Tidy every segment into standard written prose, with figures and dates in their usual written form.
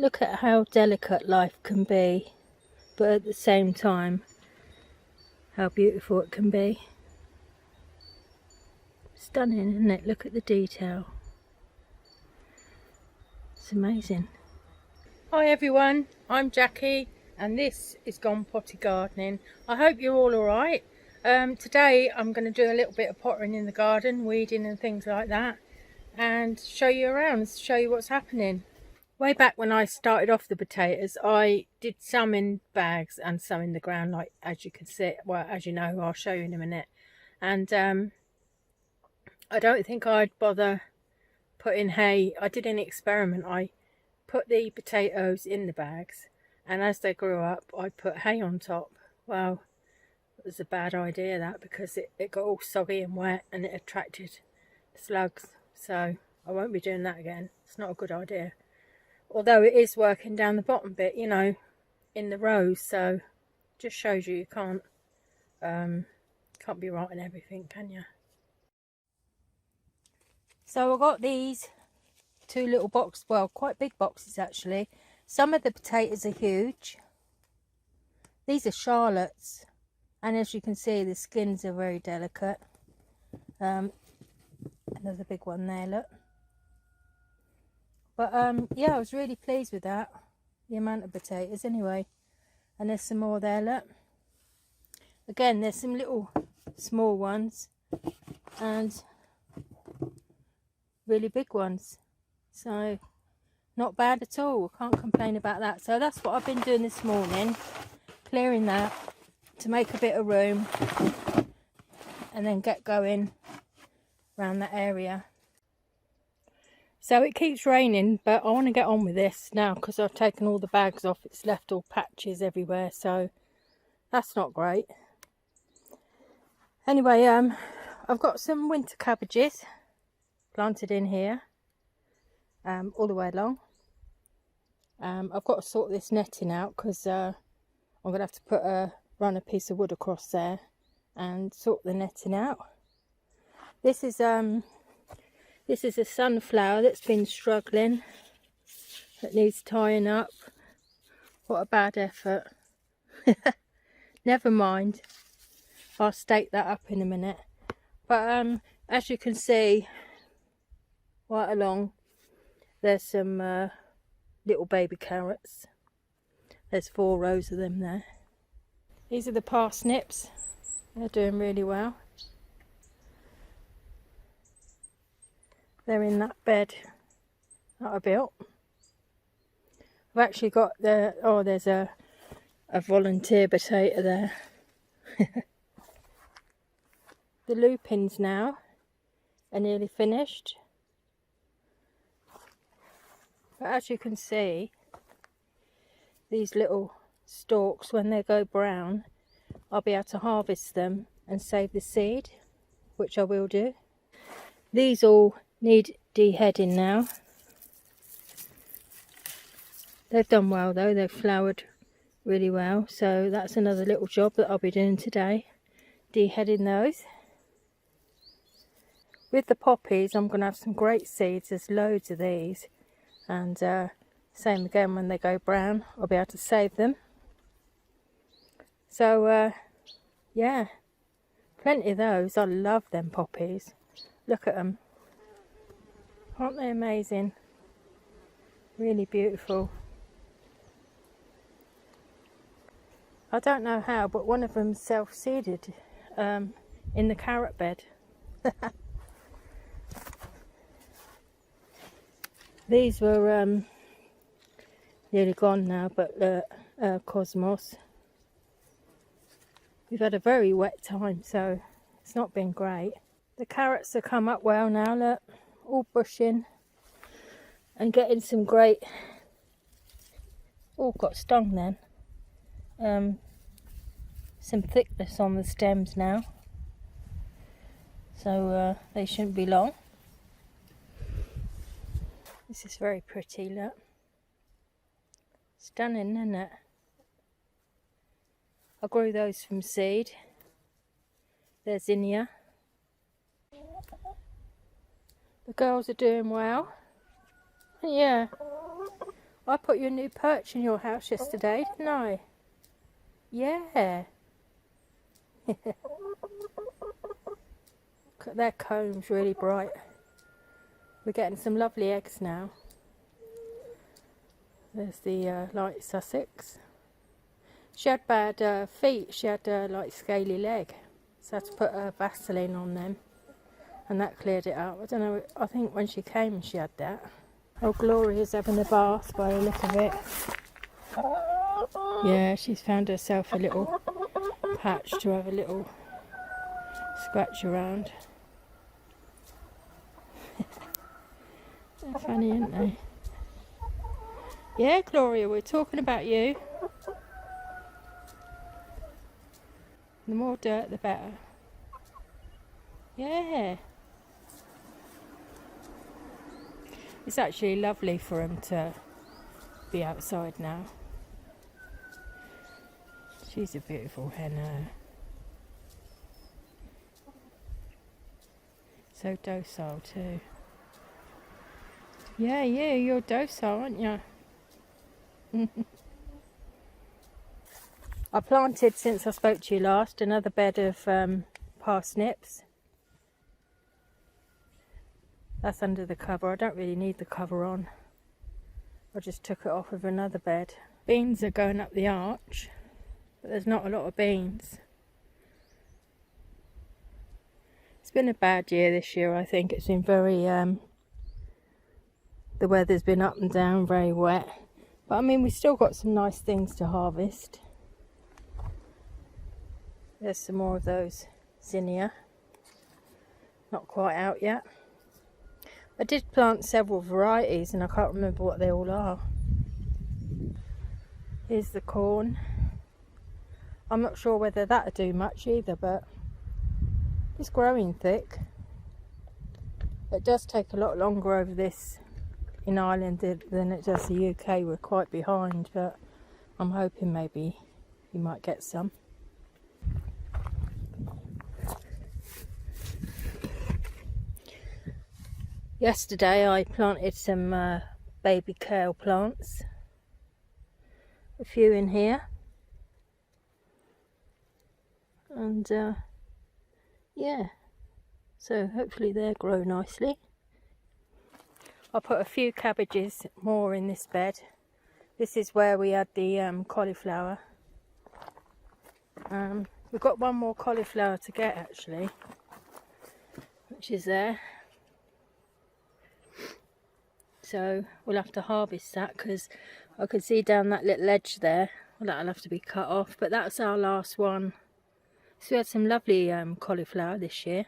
Look at how delicate life can be, but at the same time how beautiful it can be. Stunning, isn't it? Look at the detail. It's amazing. Hi everyone, I'm Jackie and this is Gone Potty Gardening. I hope you're all alright. Today I'm going to do a little bit of pottering in the garden, weeding and things like that, and show you around, show you what's happening. Way back when I started off the potatoes, I did some in bags and some in the ground, like as you can see. Well, as you know, I'll show you in a minute. And I don't think I'd bother putting hay. I did an experiment. I put the potatoes in the bags, and as they grew up I put hay on top. Well, it was a bad idea, that, because it got all soggy and wet and it attracted slugs. So I won't be doing that again. It's not a good idea. Although it is working down the bottom bit, you know, in the rows. So just shows you can't be right in everything, can you? So I got these two little boxes, well, quite big boxes actually. Some of the potatoes are huge. These are Charlottes, and as you can see the skins are very delicate. Another big one there, look. But yeah, I was really pleased with that, the amount of potatoes anyway. And there's some more there, look. Again, there's some little small ones and really big ones. So not bad at all, can't complain about that. So that's what I've been doing this morning, clearing that to make a bit of room and then get going around that area. So it keeps raining, but I want to get on with this now because I've taken all the bags off. It's left all patches everywhere, so that's not great. Anyway, I've got some winter cabbages planted in here, all the way along. I've got to sort this netting out because I'm going to have to run a piece of wood across there and sort the netting out. This is a sunflower that's been struggling, that needs tying up. What a bad effort. Never mind, I'll stake that up in a minute. But as you can see, right along, there's some little baby carrots. There's 4 rows of them there. These are the parsnips. They're doing really well. They're in that bed that I built. I've actually got there's a volunteer potato there. The lupins now are nearly finished. But as you can see, these little stalks, when they go brown, I'll be able to harvest them and save the seed, which I will do. These all need deheading now. They've done well though, they've flowered really well, so that's another little job that I'll be doing today, deheading those. With the poppies, I'm going to have some great seeds. There's loads of these, and same again, when they go brown I'll be able to save them. So yeah, plenty of those. I love them poppies. Look at them, aren't they amazing? Really beautiful. I don't know how, but one of them self-seeded in the carrot bed. These were nearly gone now, but Cosmos. We've had a very wet time, so it's not been great. The carrots have come up well now, look, all bushing and getting some great... Oh, got stung then. Some thickness on the stems now, so they shouldn't be long. This is very pretty, look. Stunning, isn't it? I grew those from seed. They're zinnia. The girls are doing well. Yeah, I put your new perch in your house yesterday, didn't I? Yeah. Look at their combs, really bright. We're getting some lovely eggs now. There's the light Sussex. She had bad feet. She had like scaly leg, so I had to put Vaseline on them, and that cleared it up. I don't know. I think when she came, she had that. Oh, Gloria's having a bath by the look of it. Yeah, she's found herself a little patch to have a little scratch around. They're funny, aren't they? Yeah, Gloria, we're talking about you. The more dirt, the better. Yeah. It's actually lovely for them to be outside now. She's a beautiful hen. So docile too. Yeah, you're docile, aren't you? I planted, since I spoke to you last, another bed of parsnips. That's under the cover. I don't really need the cover on. I just took it off of another bed. Beans are going up the arch, but there's not a lot of beans. It's been a bad year this year, I think. It's been very, the weather's been up and down, very wet. But I mean, we've still got some nice things to harvest. There's some more of those zinnia. Not quite out yet. I did plant several varieties and I can't remember what they all are. Here's the corn. I'm not sure whether that'll do much either, but it's growing thick. It does take a lot longer over this in Ireland than it does the UK. We're quite behind, but I'm hoping maybe you might get some. Yesterday I planted some baby kale plants, a few in here, and yeah, so hopefully they'll grow nicely. I put a few cabbages more in this bed. This is where we had the cauliflower. We've got one more cauliflower to get actually, which is there. So we'll have to harvest that, because I can see down that little edge there. Well, that'll have to be cut off, but that's our last one. So we had some lovely cauliflower this year.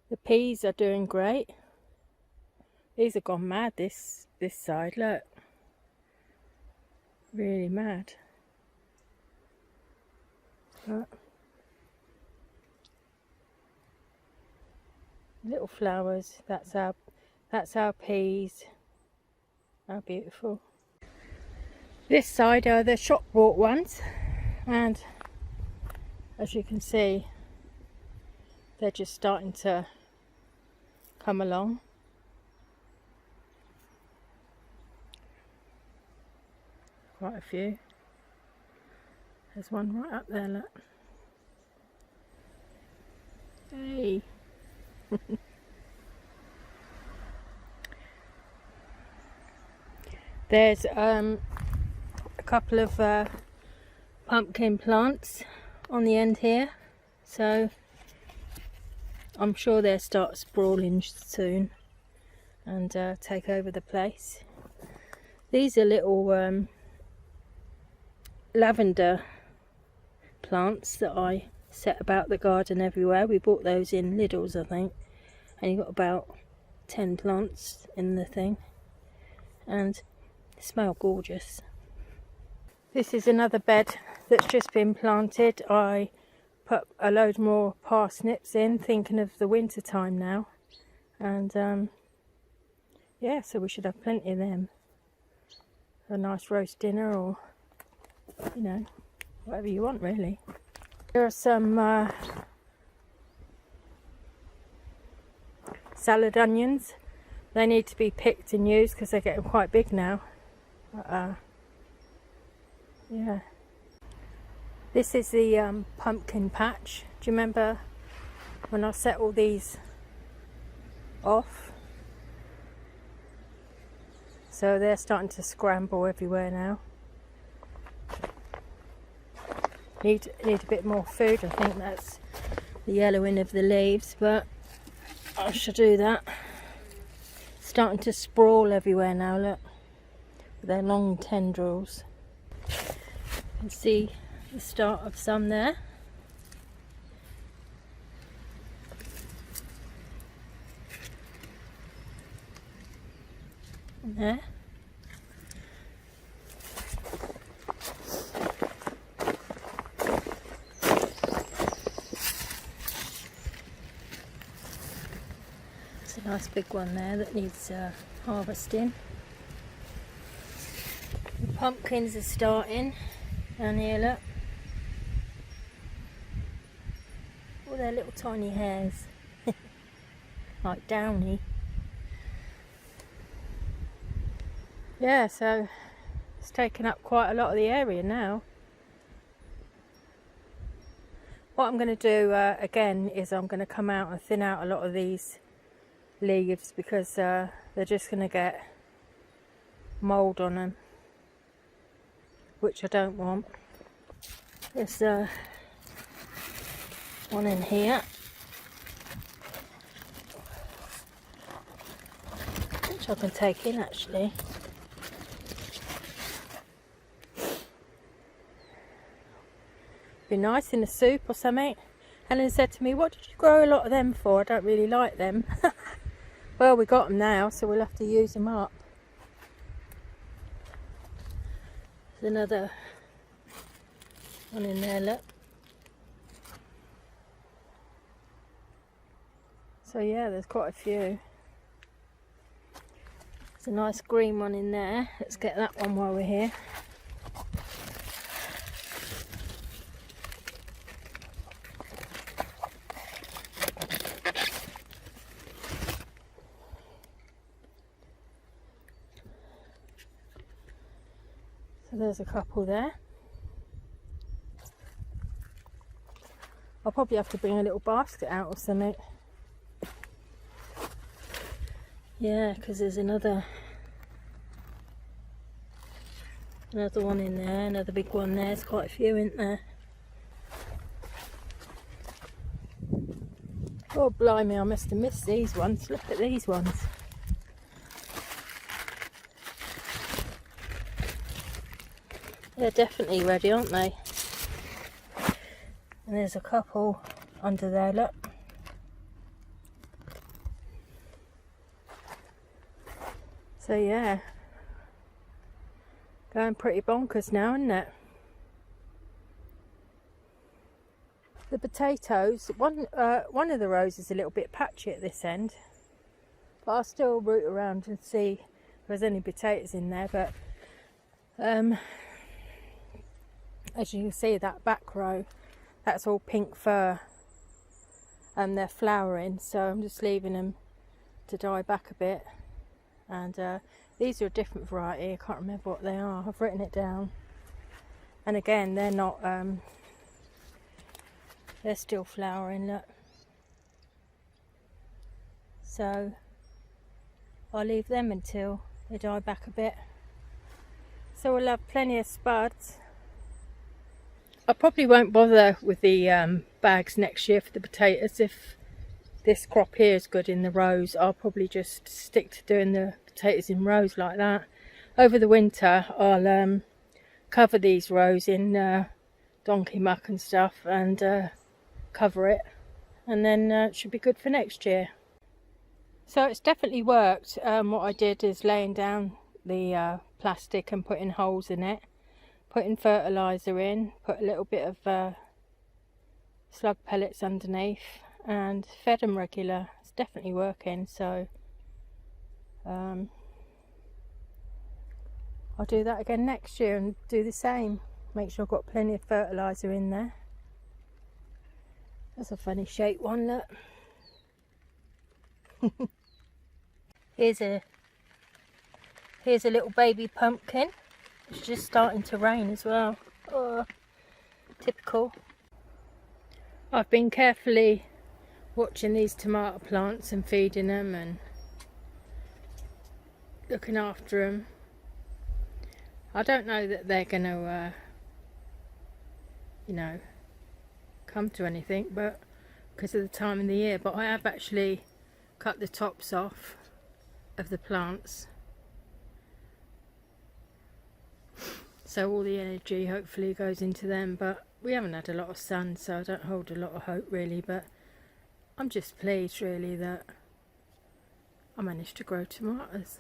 The peas are doing great. These have gone mad this side, look. Really mad. Look. Little flowers, that's our peas. How beautiful. This side are the shop bought ones, and as you can see, they're just starting to come along. Quite a few. There's one right up there, look. Hey. There's a couple of pumpkin plants on the end here, so I'm sure they'll start sprawling soon and take over the place. These are little lavender plants that I set about the garden everywhere. We bought those in Lidl's, I think, and you got about 10 plants in the thing, and they smell gorgeous. This is another bed that's just been planted. I put a load more parsnips in, thinking of the winter time now, and yeah, so we should have plenty of them. A nice roast dinner, or you know, whatever you want really. Here are some salad onions. They need to be picked and used because they're getting quite big now. Yeah. This is the pumpkin patch. Do you remember when I set all these off? So they're starting to scramble everywhere now. Need a bit more food. I think that's the yellowing of the leaves, but I shall do that. Starting to sprawl everywhere now, look. With their long tendrils. You can see the start of some there. And there. There's a nice big one there that needs harvesting. The pumpkins are starting down here, look. All their little tiny hairs. Like downy. Yeah, so it's taken up quite a lot of the area now. What I'm going to do again is I'm going to come out and thin out a lot of these leaves because they're just going to get mould on them, which I don't want. There's one in here, which I can take in actually. Be nice in a soup or something. Helen said to me, what did you grow a lot of them for? I don't really like them. Well, we got them now, so we'll have to use them up. There's another one in there, look. So yeah, there's quite a few. There's a nice green one in there. Let's get that one while we're here. So there's a couple there. I'll probably have to bring a little basket out or something. Yeah, because there's another one in there, another big one there. There's quite a few, isn't there? Oh blimey, I must have missed these ones. Look at these ones. They're definitely ready, aren't they? And there's a couple under there, look. So yeah, going pretty bonkers now, isn't it? The potatoes, one of the rows is a little bit patchy at this end, but I'll still root around and see if there's any potatoes in there. But as you can see, that back row, that's all pink fir, and they're flowering, so I'm just leaving them to die back a bit. And these are a different variety. I can't remember what they are. I've written it down. And again, they're not they're still flowering, look. So I'll leave them until they die back a bit. So we'll have plenty of spuds. I probably won't bother with the bags next year for the potatoes. If this crop here is good in the rows, I'll probably just stick to doing the potatoes in rows like that. Over the winter I'll cover these rows in donkey muck and stuff, and cover it, and then it should be good for next year. So it's definitely worked. What I did is laying down the plastic and putting holes in it, putting fertiliser in, put a little bit of slug pellets underneath, and fed them regular. It's definitely working. So I'll do that again next year and do the same. Make sure I've got plenty of fertiliser in there. That's a funny shaped one, look. Here's a little baby pumpkin. It's just starting to rain as well. Oh, typical. I've been carefully watching these tomato plants and feeding them and looking after them. I don't know that they're going to, you know, come to anything, but because of the time of the year. But I have actually cut the tops off of the plants, so all the energy hopefully goes into them. But we haven't had a lot of sun, so I don't hold a lot of hope really, but I'm just pleased really that I managed to grow tomatoes.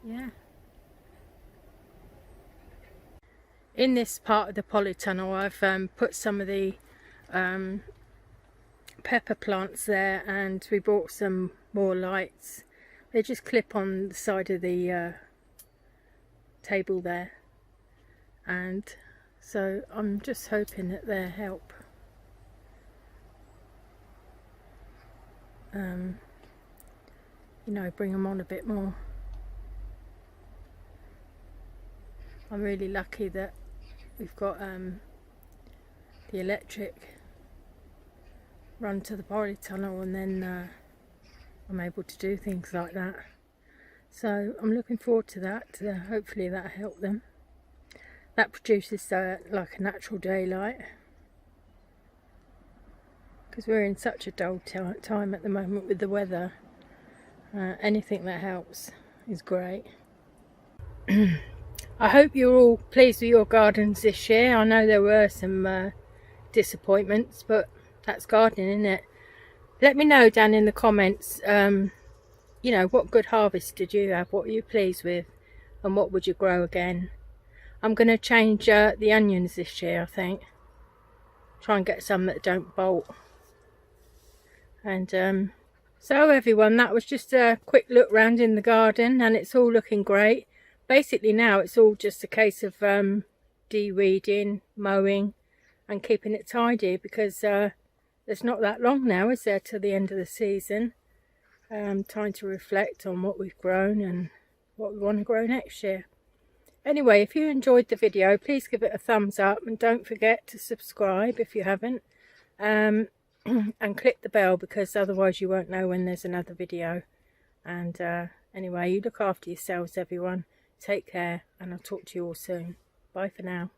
Yeah. In this part of the polytunnel I've put some of the pepper plants there, and we bought some more lights. They just clip on the side of the table there, and so I'm just hoping that they'll help. You know, bring them on a bit more. I'm really lucky that we've got the electric run to the polytunnel, and then I'm able to do things like that. So I'm looking forward to that. Hopefully that'll help them. That produces like a natural daylight, because we're in such a dull time at the moment with the weather. Anything that helps is great. I hope you're all pleased with your gardens this year. I know there were some disappointments, but that's gardening, isn't it? Let me know down in the comments, you know, what good harvest did you have? What were you pleased with? And what would you grow again? I'm going to change the onions this year, I think. Try and get some that don't bolt. And so everyone, that was just a quick look round in the garden, and it's all looking great. Basically now it's all just a case of de-weeding, mowing and keeping it tidy, because there's not that long now, is there, till the end of the season. Time to reflect on what we've grown and what we want to grow next year. Anyway, if you enjoyed the video, please give it a thumbs up, and don't forget to subscribe if you haven't, and click the bell, because otherwise you won't know when there's another video. And anyway, you look after yourselves everyone. Take care, and I'll talk to you all soon. Bye for now.